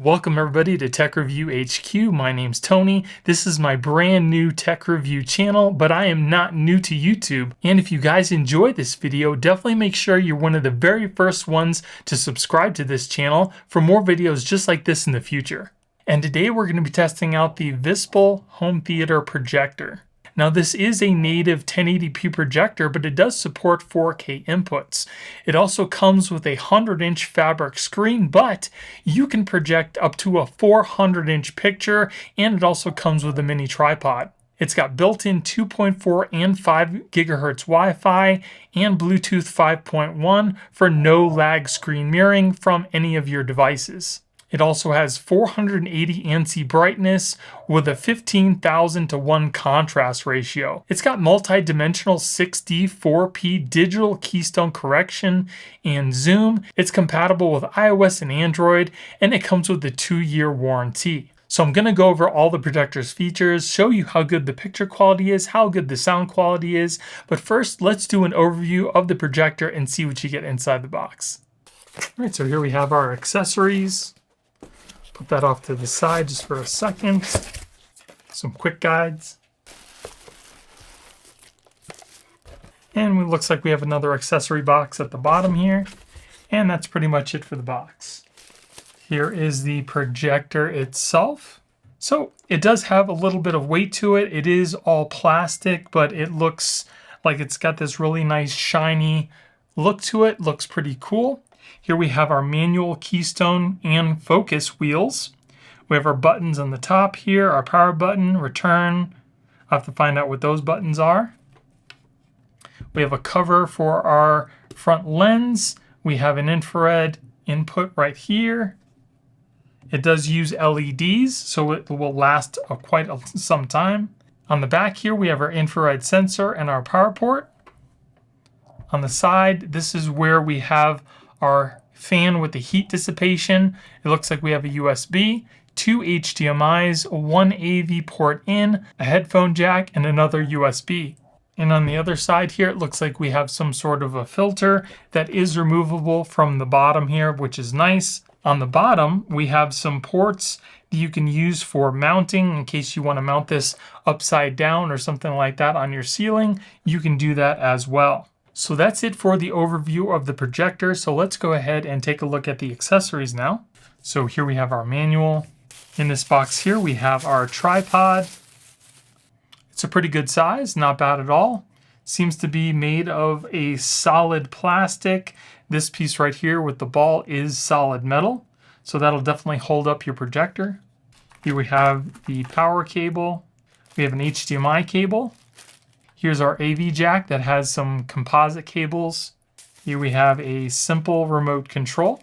Welcome everybody to Tech Review HQ. My name's Tony. This is my brand new tech review channel, but I am not new to YouTube. And if you guys enjoy this video, definitely make sure you're one of the very first ones to subscribe to this channel for more videos just like this in the future. And today we're going to be testing out the VISSPL home theater projector. Now this is a native 1080p projector, but it does support 4K inputs. It also comes with a 100-inch fabric screen, but you can project up to a 400-inch picture, and it also comes with a mini tripod. It's got built-in 2.4 and 5 GHz Wi-Fi and Bluetooth 5.1 for no lag screen mirroring from any of your devices. It also has 480 ANSI brightness with a 15,000 to 1 contrast ratio. It's got multi-dimensional 6D 4P digital Keystone correction and zoom. It's compatible with iOS and Android, and it comes with a 2-year warranty. So I'm going to go over all the projector's features, show you how good the picture quality is, how good the sound quality is. But first, let's do an overview of the projector and see what you get inside the box. All right, so here we have our accessories. Put that off to the side just for a second. Some quick guides. And it looks like we have another accessory box at the bottom here. And that's pretty much it for the box. Here is the projector itself. So it does have a little bit of weight to it. It is all plastic, but it looks like it's got this really nice shiny look to it. Looks pretty cool. Here we have our manual Keystone and focus wheels. We have our buttons on the top here, our power button, return. I'll have to find out what those buttons are. We have a cover for our front lens. We have an infrared input right here. It does use LEDs, so it will last quite some time. On the back here, we have our infrared sensor and our power port. On the side, this is where we have our fan with the heat dissipation. It looks like we have a USB, 2 HDMIs, 1 AV port in, a headphone jack, and another USB. And on the other side here, it looks like we have some sort of a filter that is removable from the bottom here, which is nice. On the bottom, we have some ports that you can use for mounting in case you want to mount this upside down or something like that on your ceiling. You can do that as well. So that's it for the overview of the projector. So let's go ahead and take a look at the accessories now. So here we have our manual. In this box here, we have our tripod. It's a pretty good size, not bad at all. Seems to be made of a solid plastic. This piece right here with the ball is solid metal. So that'll definitely hold up your projector. Here we have the power cable. We have an HDMI cable. Here's our AV jack that has some composite cables. Here we have a simple remote control.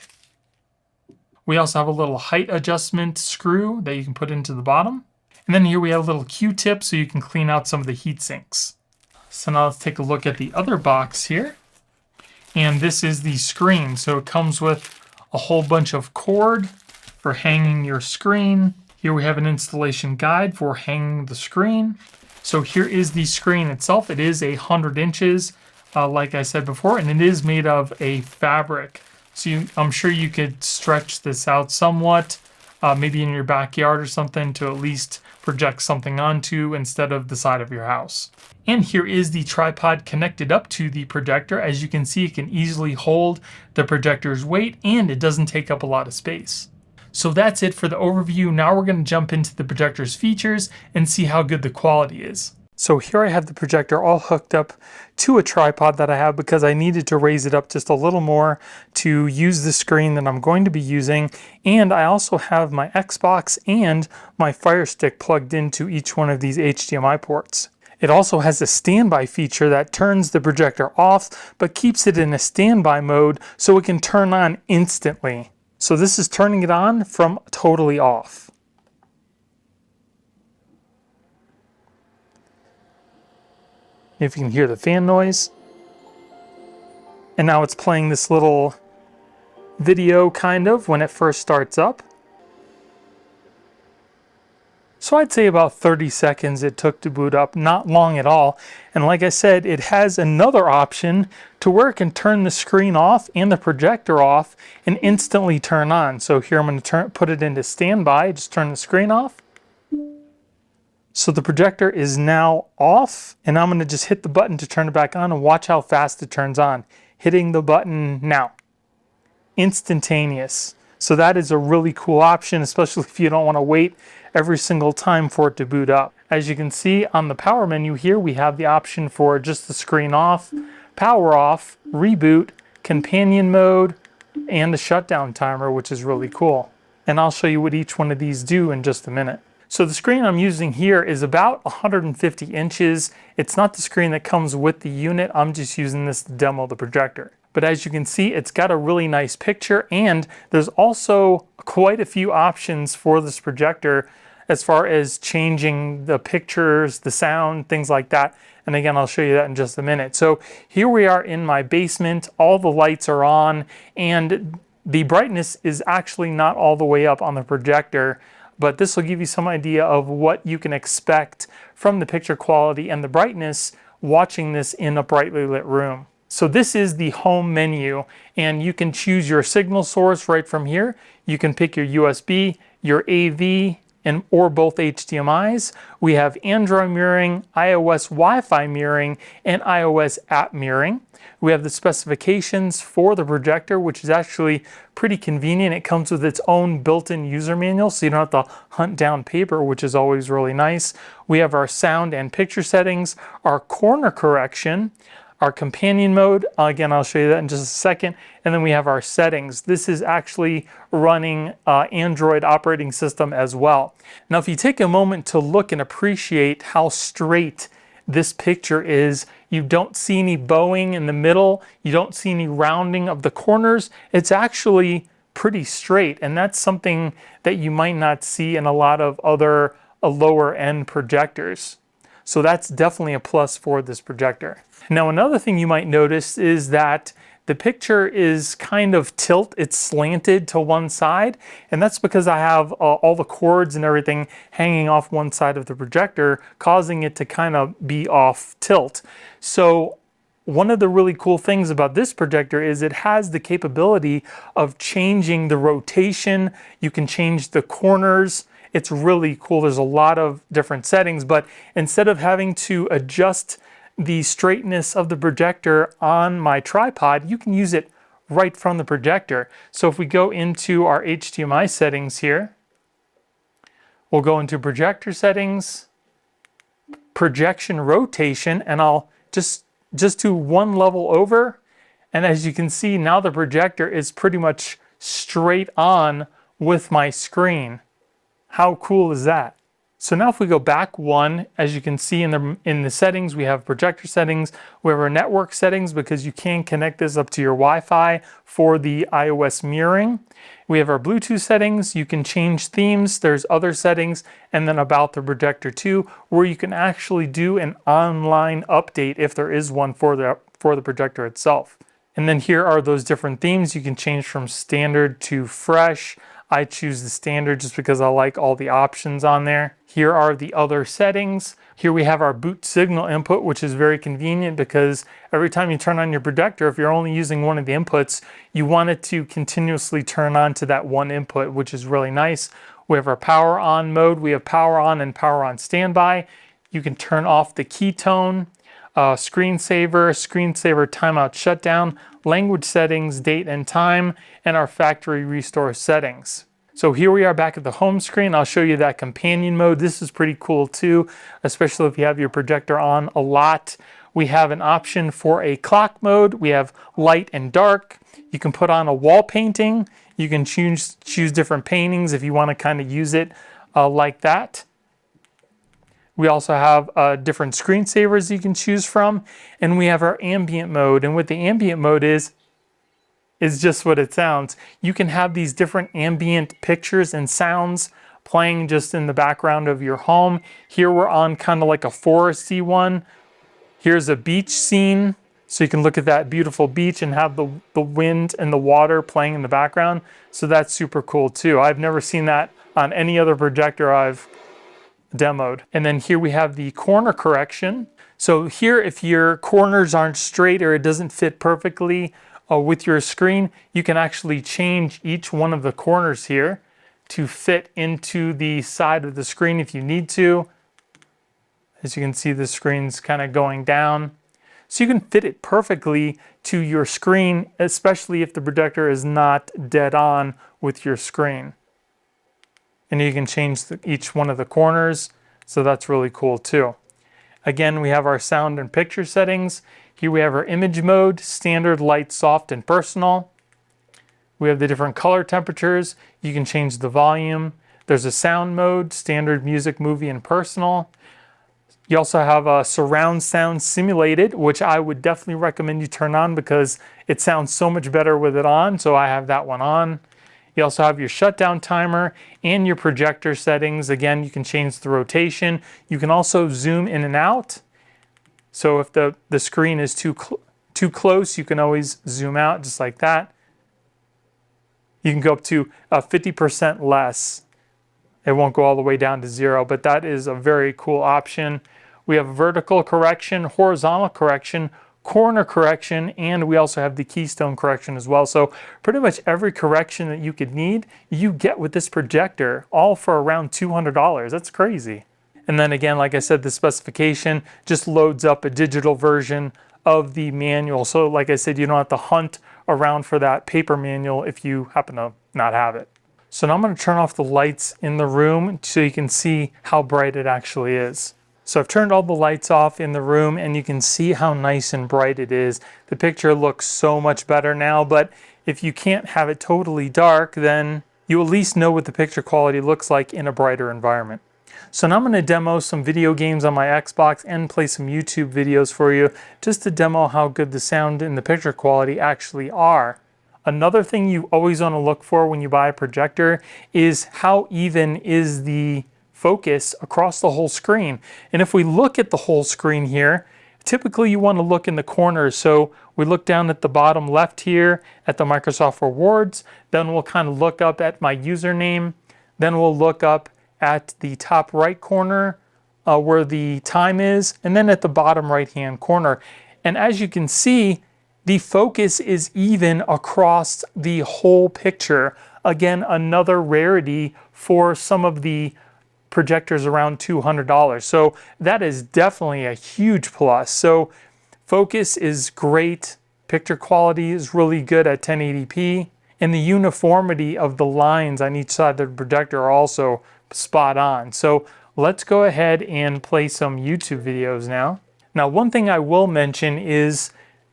We also have a little height adjustment screw that you can put into the bottom. And then here we have a little Q-tip so you can clean out some of the heat sinks. So now let's take a look at the other box here. And this is the screen. So it comes with a whole bunch of cord for hanging your screen. Here we have an installation guide for hanging the screen. So here is the screen itself. It is 100 inches, like I said before, and it is made of a fabric. So I'm sure you could stretch this out somewhat, maybe in your backyard or something to at least project something onto instead of the side of your house. And here is the tripod connected up to the projector. As you can see, it can easily hold the projector's weight and it doesn't take up a lot of space. So that's it for the overview. Now we're going to jump into the projector's features and see how good the quality is. So here I have the projector all hooked up to a tripod that I have because I needed to raise it up just a little more to use the screen that I'm going to be using. And I also have my Xbox and my Fire Stick plugged into each one of these HDMI ports. It also has a standby feature that turns the projector off but keeps it in a standby mode so it can turn on instantly. So this is turning it on from totally off. If you can hear the fan noise. And now it's playing this little video kind of when it first starts up. So I'd say about 30 seconds it took to boot up, not long at all. And like I said, it has another option to where it can turn the screen off and the projector off and instantly turn on. So here I'm going to put it into standby, just turn the screen off. So the projector is now off, and I'm going to just hit the button to turn it back on and watch how fast it turns on. Hitting the button now. Instantaneous. So that is a really cool option, especially if you don't want to wait every single time for it to boot up. As you can see on the power menu here, we have the option for just the screen off, power off, reboot, companion mode, and a shutdown timer, which is really cool. And I'll show you what each one of these do in just a minute. So the screen I'm using here is about 150 inches. It's not the screen that comes with the unit. I'm just using this to demo the projector. But as you can see, it's got a really nice picture, and there's also quite a few options for this projector as far as changing the pictures, the sound, things like that. And again, I'll show you that in just a minute. So here we are in my basement. All the lights are on, and the brightness is actually not all the way up on the projector, but this will give you some idea of what you can expect from the picture quality and the brightness watching this in a brightly lit room. So this is the home menu, and you can choose your signal source right from here. You can pick your USB, your AV, or both HDMIs. We have Android mirroring, iOS Wi-Fi mirroring, and iOS app mirroring. We have the specifications for the projector, which is actually pretty convenient. It comes with its own built-in user manual, so you don't have to hunt down paper, which is always really nice. We have our sound and picture settings, our corner correction, our companion mode. Again, I'll show you that in just a second. And then we have our settings. This is actually running Android operating system as well. Now, if you take a moment to look and appreciate how straight this picture is, you don't see any bowing in the middle. You don't see any rounding of the corners. It's actually pretty straight. And that's something that you might not see in a lot of other lower end projectors. So that's definitely a plus for this projector. Now, another thing you might notice is that the picture is kind of it's slanted to one side, and that's because I have all the cords and everything hanging off one side of the projector, causing it to kind of be off tilt. So one of the really cool things about this projector is it has the capability of changing the rotation. You can change the corners. It's really cool. There's a lot of different settings, but instead of having to adjust the straightness of the projector on my tripod, you can use it right from the projector. So if we go into our HDMI settings here, we'll go into projector settings, projection rotation, and I'll just do one level over. And as you can see, now the projector is pretty much straight on with my screen. How cool is that? So now if we go back one, as you can see in the settings, we have projector settings, we have our network settings because you can connect this up to your Wi-Fi for the iOS mirroring. We have our Bluetooth settings, you can change themes, there's other settings, and then about the projector too, where you can actually do an online update if there is one for the projector itself. And then here are those different themes. You can change from standard to fresh. I choose the standard just because I like all the options on there. Here are the other settings. Here we have our boot signal input, which is very convenient because every time you turn on your projector, if you're only using one of the inputs, you want it to continuously turn on to that one input, which is really nice. We have our power on mode. We have power on and power on standby. You can turn off the Keystone, screensaver timeout shutdown, language settings, date and time, and our factory restore settings. So here we are back at the home screen. I'll show you that companion mode. This is pretty cool too, especially if you have your projector on a lot. We have an option for a clock mode. We have light and dark. You can put on a wall painting. You can choose different paintings if you want to kind of use it like that. We also have different screensavers you can choose from, and we have our ambient mode. And what the ambient mode is just what it sounds. You can have these different ambient pictures and sounds playing just in the background of your home. Here we're on kind of like a foresty one. Here's a beach scene, so you can look at that beautiful beach and have the wind and the water playing in the background. So that's super cool too. I've never seen that on any other projector I've demoed. And then here we have the corner correction. So here, if your corners aren't straight or it doesn't fit perfectly with your screen, you can actually change each one of the corners here to fit into the side of the screen if you need to. As you can see, the screen's kind of going down. So you can fit it perfectly to your screen, especially if the projector is not dead on with your screen. And you can change each one of the corners, so that's really cool too. Again, we have our sound and picture settings. Here we have our image mode, standard, light, soft, and personal. We have the different color temperatures. You can change the volume. There's a sound mode, standard, music, movie, and personal. You also have a surround sound simulated, which I would definitely recommend you turn on because it sounds so much better with it on, so I have that one on. You also have your shutdown timer and your projector settings. Again, you can change the rotation. You can also zoom in and out. So if the screen is too close, you can always zoom out just like that. You can go up to 50% less. It won't go all the way down to 0, but that is a very cool option. We have vertical correction, horizontal correction, corner correction, and we also have the Keystone correction as well. So pretty much every correction that you could need, you get with this projector, all for around $200. That's crazy. And then again, like I said, the specification just loads up a digital version of the manual. So like I said, you don't have to hunt around for that paper manual if you happen to not have it. So now I'm going to turn off the lights in the room so you can see how bright it actually is. So I've turned all the lights off in the room and you can see how nice and bright it is. The picture looks so much better now, but if you can't have it totally dark, then you at least know what the picture quality looks like in a brighter environment. So now I'm going to demo some video games on my Xbox and play some YouTube videos for you just to demo how good the sound and the picture quality actually are. Another thing you always want to look for when you buy a projector is how even is the focus across the whole screen. And if we look at the whole screen here, typically you want to look in the corners. So we look down at the bottom left here at the Microsoft Rewards, then we'll kind of look up at my username, then we'll look up at the top right corner where the time is, and then at the bottom right hand corner. And as you can see, the focus is even across the whole picture. Again, another rarity for some of the projectors around $200. So that is definitely a huge plus. So focus is great. Picture quality is really good at 1080p. And the uniformity of the lines on each side of the projector are also spot on. So let's go ahead and play some YouTube videos now. Now, one thing I will mention is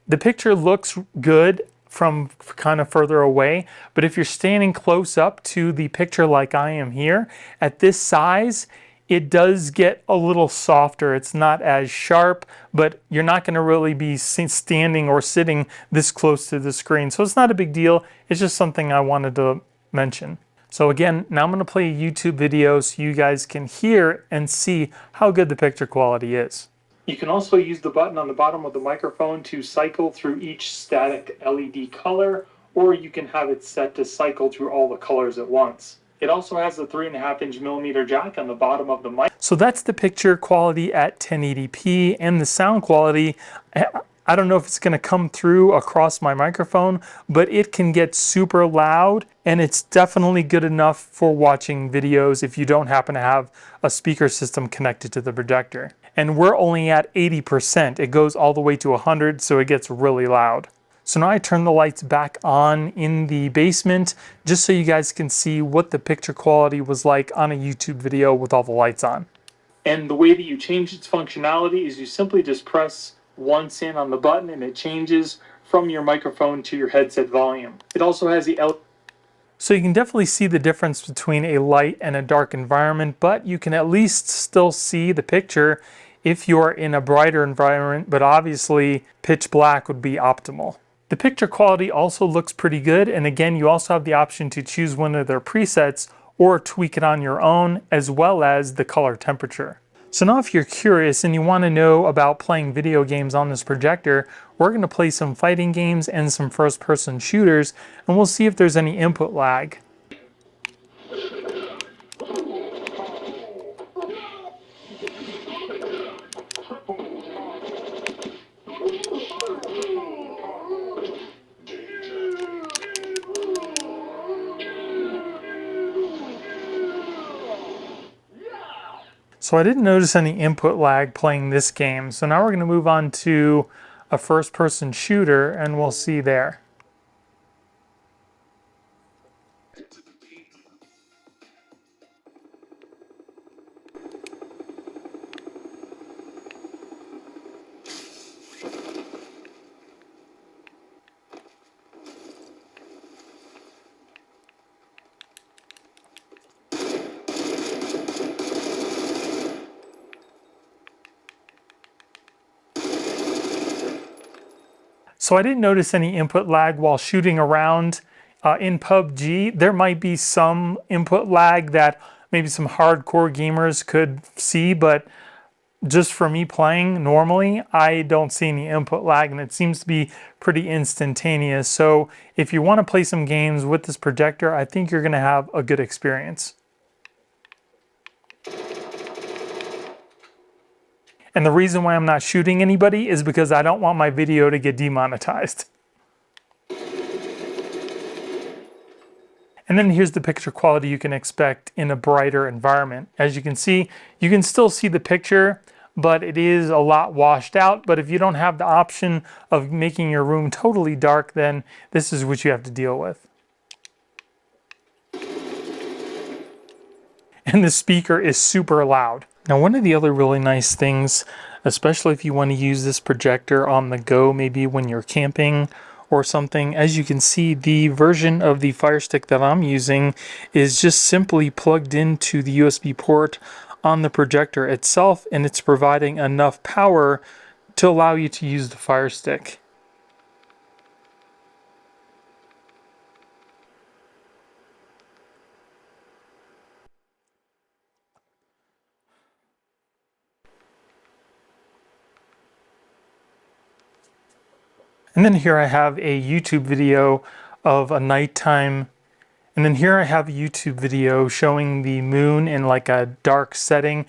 the picture looks good from kind of further away, but if you're standing close up to the picture like I am here, at this size, it does get a little softer. It's not as sharp, but you're not going to really be standing or sitting this close to the screen. So it's not a big deal. It's just something I wanted to mention. So again, now I'm going to play a YouTube video so you guys can hear and see how good the picture quality is. You can also use the button on the bottom of the microphone to cycle through each static LED color, or you can have it set to cycle through all the colors at once. It also has a 3.5-inch millimeter jack on the bottom of the mic. So that's the picture quality at 1080p, and the sound quality, I don't know if it's going to come through across my microphone, but it can get super loud, and it's definitely good enough for watching videos if you don't happen to have a speaker system connected to the projector. And we're only at 80%. It goes all the way to 100, so it gets really loud. So now I turn the lights back on in the basement just so you guys can see what the picture quality was like on a YouTube video with all the lights on. And the way that you change its functionality is you simply just press once in on the button and it changes from your microphone to your headset volume. It also has the So you can definitely see the difference between a light and a dark environment, but you can at least still see the picture if you're in a brighter environment, but obviously pitch black would be optimal. The picture quality also looks pretty good, and again, you also have the option to choose one of their presets or tweak it on your own, as well as the color temperature. So now if you're curious and you want to know about playing video games on this projector, we're going to play some fighting games and some first-person shooters, and we'll see if there's any input lag. So I didn't notice any input lag playing this game. So now we're going to move on to a first-person shooter and we'll see there. So I didn't notice any input lag while shooting around in PUBG. There might be some input lag that maybe some hardcore gamers could see, but just for me playing normally, I don't see any input lag and it seems to be pretty instantaneous. So if you want to play some games with this projector, I think you're going to have a good experience. And the reason why I'm not shooting anybody is because I don't want my video to get demonetized. And then here's the picture quality you can expect in a brighter environment. As you can see, you can still see the picture, but it is a lot washed out. But if you don't have the option of making your room totally dark, then this is what you have to deal with. And the speaker is super loud. Now, one of the other really nice things, especially if you want to use this projector on the go, maybe when you're camping or something, as you can see, the version of the Fire Stick that I'm using is just simply plugged into the USB port on the projector itself, and it's providing enough power to allow you to use the Fire Stick. And then here I have a YouTube video of a nighttime. And then here I have a YouTube video showing the moon in like a dark setting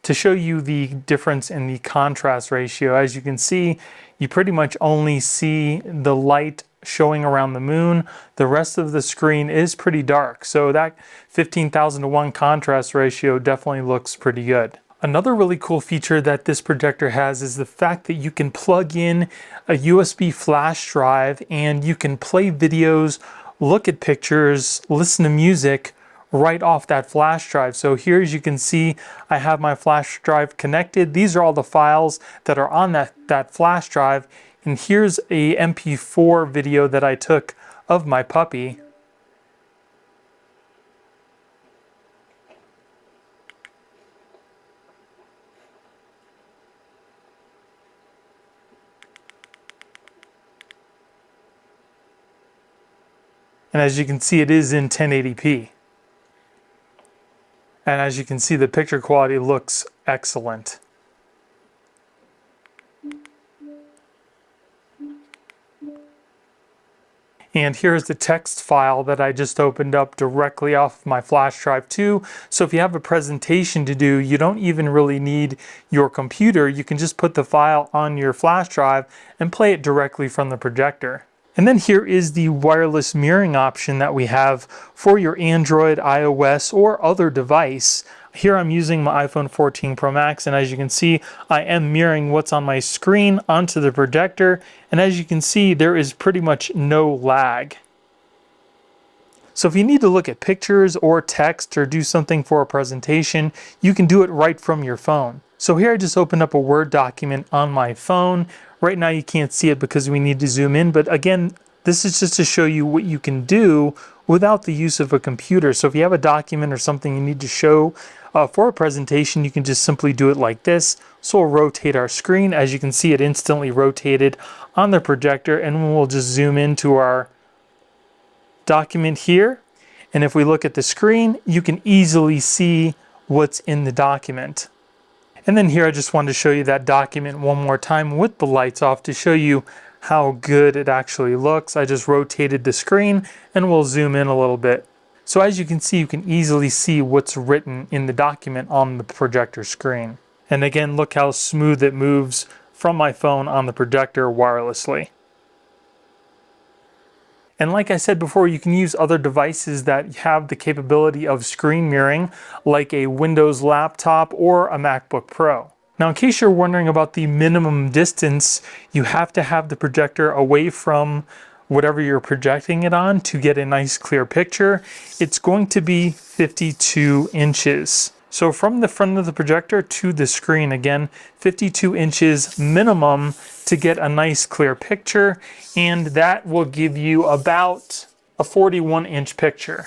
to show you the difference in the contrast ratio. As you can see, you pretty much only see the light showing around the moon. The rest of the screen is pretty dark. So that 15,000:1 contrast ratio definitely looks pretty good. Another really cool feature that this projector has is the fact that you can plug in a USB flash drive and you can play videos, look at pictures, listen to music right off that flash drive. So here, as you can see, I have my flash drive connected. These are all the files that are on that flash drive. And here's a MP4 video that I took of my puppy. And as you can see, it is in 1080p. And as you can see, the picture quality looks excellent. And here's the text file that I just opened up directly off my flash drive too. So if you have a presentation to do, you don't even really need your computer. You can just put the file on your flash drive and play it directly from the projector. And then here is the wireless mirroring option that we have for your Android, iOS, or other device. Here I'm using my iPhone 14 Pro Max, and as you can see, I am mirroring what's on my screen onto the projector, and as you can see, there is pretty much no lag. So if you need to look at pictures or text or do something for a presentation, you can do it right from your phone. So here I just opened up a Word document on my phone. Right now you can't see it because we need to zoom in, but again, this is just to show you what you can do without the use of a computer. So if you have a document or something you need to show for a presentation, you can just simply do it like this. So we'll rotate our screen. As you can see, it instantly rotated on the projector, and we'll just zoom into our document here. And if we look at the screen, you can easily see what's in the document. And then here I just wanted to show you that document one more time with the lights off to show you how good it actually looks. I just rotated the screen and we'll zoom in a little bit. So as you can see, you can easily see what's written in the document on the projector screen. And again, look how smooth it moves from my phone on the projector wirelessly. And like I said before, you can use other devices that have the capability of screen mirroring, like a Windows laptop or a MacBook Pro. Now, in case you're wondering about the minimum distance, you have to have the projector away from whatever you're projecting it on to get a nice clear picture. It's going to be 52 inches. So from the front of the projector to the screen, again, 52 inches minimum to get a nice clear picture, and that will give you about a 41-inch picture.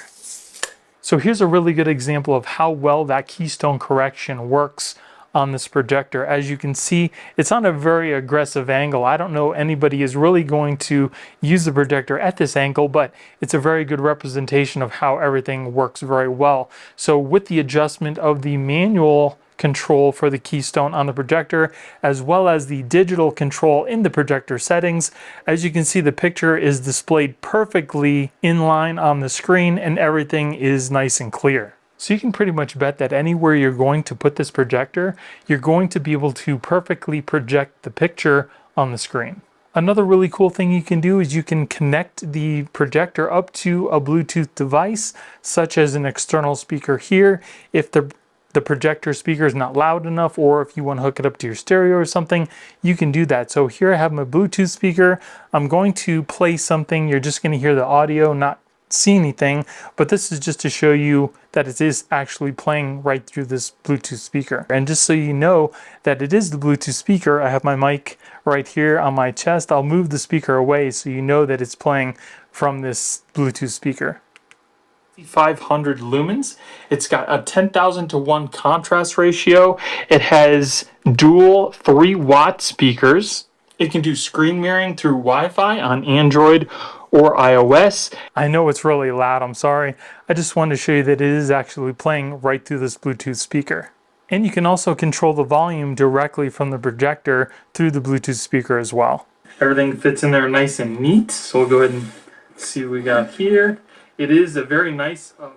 So here's a really good example of how well that Keystone correction works on this projector. As you can see, it's on a very aggressive angle. I don't know anybody is really going to use the projector at this angle, but it's a very good representation of how everything works very well. So with the adjustment of the manual control for the Keystone on the projector, as well as the digital control in the projector settings, as you can see, the picture is displayed perfectly in line on the screen and everything is nice and clear. So you can pretty much bet that anywhere you're going to put this projector, you're going to be able to perfectly project the picture on the screen. Another really cool thing you can do is you can connect the projector up to a Bluetooth device, such as an external speaker here. If the projector speaker is not loud enough, or if you want to hook it up to your stereo or something, you can do that. So here I have my Bluetooth speaker. I'm going to play something. You're just going to hear the audio, not see anything, but this is just to show you that it is actually playing right through this Bluetooth speaker. And just so you know that it is the Bluetooth speaker, I have my mic right here on my chest. I'll move the speaker away so you know that it's playing from this Bluetooth speaker. 500 lumens. It's got a 10,000 to 1 contrast ratio. It has dual 3-watt speakers. It can do screen mirroring through Wi-Fi on Android or iOS. I know it's really loud, I'm sorry. I just wanted to show you that it is actually playing right through this Bluetooth speaker. And you can also control the volume directly from the projector through the Bluetooth speaker as well. Everything fits in there nice and neat, so we'll go ahead and see what we got here. It is a very nice fabric.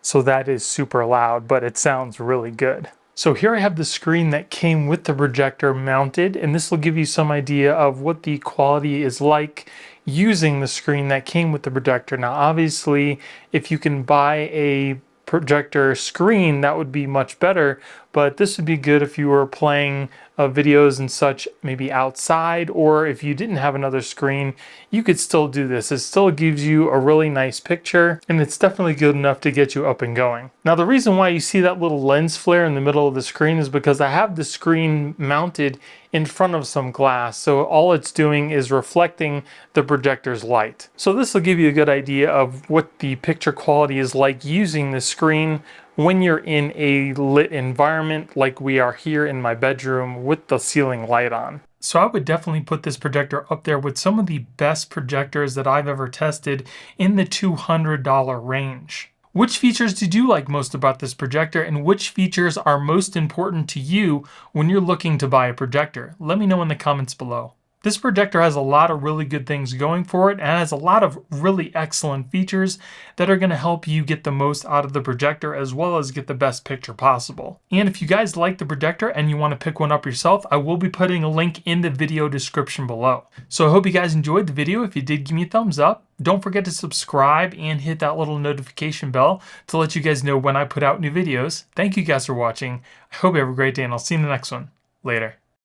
So that is super loud, but it sounds really good. So here I have the screen that came with the projector mounted, and this will give you some idea of what the quality is like using the screen that came with the projector. Now obviously, if you can buy a projector screen, that would be much better, but this would be good if you were playing videos and such, maybe outside, or if you didn't have another screen, you could still do this. It still gives you a really nice picture, and it's definitely good enough to get you up and going. Now the reason why you see that little lens flare in the middle of the screen is because I have the screen mounted in front of some glass, so all it's doing is reflecting the projector's light. So this will give you a good idea of what the picture quality is like using the screen when you're in a lit environment like we are here in my bedroom with the ceiling light on. So I would definitely put this projector up there with some of the best projectors that I've ever tested in the $200 range. Which features did you like most about this projector, and which features are most important to you when you're looking to buy a projector? Let me know in the comments below. This projector has a lot of really good things going for it, and has a lot of really excellent features that are going to help you get the most out of the projector as well as get the best picture possible. And if you guys like the projector and you want to pick one up yourself, I will be putting a link in the video description below. So I hope you guys enjoyed the video. If you did, give me a thumbs up. Don't forget to subscribe and hit that little notification bell to let you guys know when I put out new videos. Thank you guys for watching. I hope you have a great day, and I'll see you in the next one. Later.